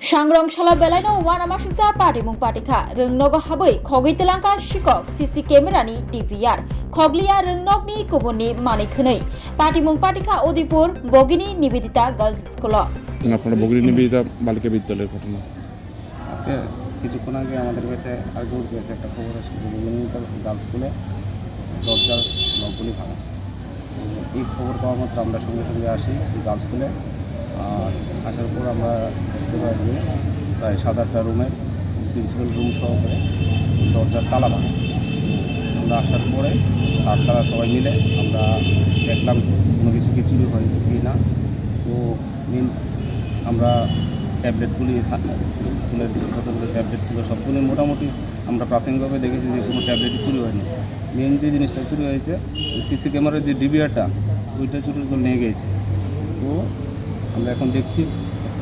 सांग्रांशाला बेलायनो वानामासिकजा पाटिमुं पाटिखा रोंनग हाबै खगै तेलांका शिकक सीसी केमेरानि DVR खगलिया रोंनगनि कुबुननि मानिखनै पाटिमुं पाटिखा उदयपुर बगिनी निवेदिता गार्लस स्कुल আপনারা বগিনী নিবেদিতা বালিকা বিদ্যালয়ের ঘটনা আজকে কিছুক্ষণ আগে আমাদের কাছে আর্গুমেন্ট পেয়েছে একটা খবর আসছে যে বগিনী গার্লস স্কুলে দরজার লকগুলি ভাঙা। এই খবর পাওয়া মাত্র আমরা সঙ্গে সঙ্গে আসি এই গার্লস স্কুলে। আর আসার পর আমরা দেখতে পাই যে প্রায় 7-8টা রুমের প্রিন্সিপাল রুম সহকারে দরজার তালা ভাঙা। আমরা আসার পরে স্যার তারা সবাই মিলে আমরা দেখলাম কোনো কিছু কি চুরি হয়েছে কি না। তো মেন আমরা ট্যাবলেটগুলি স্কুলের যতগুলো ট্যাবলেট ছিল সবগুলি মোটামুটি আমরা প্রাথমিকভাবে দেখেছি যে কোনো ট্যাবলেটই চুরি হয়নি। মেন যে জিনিসটা চুরি হয়েছে সিসি ক্যামেরার যে ডিভিআরটা ওইটা চুরি করে নিয়ে গিয়েছে। তো আমরা এখন দেখছি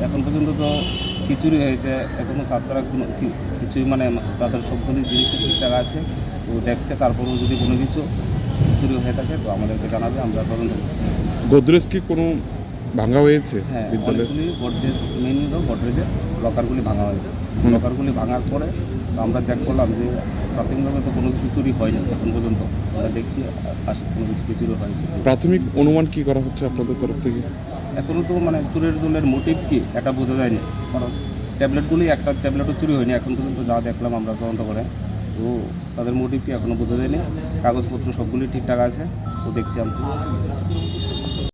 এখন পর্যন্ত তো কী চুরি হয়েছে এখনও ছাত্ররা কোনো কিছুই মানে তাদের সবগুলি জিনিস ঠিকঠাক আছে। তো দেখছে তারপরেও যদি কোনো কিছু চুরি হয়ে থাকে তো আমাদেরকে জানাবে, আমরা তদন্ত করছি। গোদরেজ কি কোনো ভাঙা হয়েছে? হ্যাঁ, বিদ্যালয়ে অনেকগুলি গোদরেজ মেইন হলো গোদরেজের লকারগুলি ভাঙা হয়েছে। লকারগুলি ভাঙার পরে তো আমরা চেক করলাম যে প্রাথমিকভাবে তো কোনো কিছু চুরি হয়নি এখন পর্যন্ত। আমরা দেখছি কোনো কিছু কি চুরি হয়েছে। প্রাথমিক অনুমান কি করা হচ্ছে আপনাদের তরফ থেকে? এখনও তো মানে চুরির জন্য মোটিভ কি এটা বোঝা যায়নি, কারণ ট্যাবলেটগুলি একটা ট্যাবলেটও চুরি হয়নি এখন পর্যন্ত যা দেখলাম আমরা তদন্ত করে। তো তাদের মোটিভ কি এখনও বোঝা যায়নি। কাগজপত্র সবগুলি ঠিকঠাক আছে, তো দেখছি আমরা।